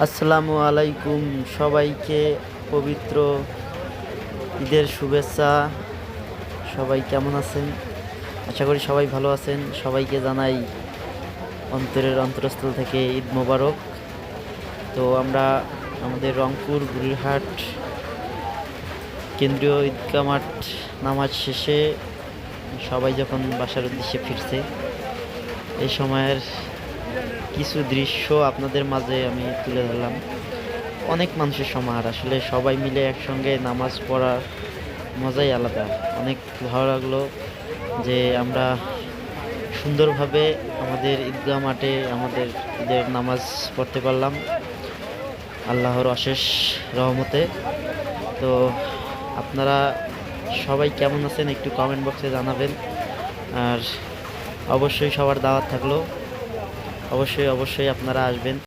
আসসালামু আলাইকুম, সবাইকে পবিত্র ঈদের শুভেচ্ছা। সবাই কেমন আছেন? আশা করি সবাই ভালো আছেন। সবাইকে জানাই অন্তরের অন্তরস্থল থেকে ঈদ মোবারক। তো আমরা আমাদের রংপুর বুড়িরহাট কেন্দ্রীয় ঈদগাহ মাঠ নামাজ শেষে সবাই যখন বাসার উদ্দেশ্যে ফিরছে, এই সময়ের কিছু দৃশ্য আপনাদের মাঝে আমি তুলে ধরলাম। অনেক মানুষের সমাহার, আসলে সবাই মিলে একসঙ্গে নামাজ পড়ার মজাই আলাদা। অনেক ভালো লাগলো যে আমরা সুন্দরভাবে আমাদের ঈদগাহ মাঠে আমাদের ঈদের নামাজ পড়তে পারলাম আল্লাহর অশেষ রহমতে। তো আপনারা সবাই কেমন আছেন একটু কমেন্ট বক্সে জানাবেন। আর অবশ্যই সবার দাওয়াত থাকলো, অবশ্যই অবশ্যই আপনারা আসবেন।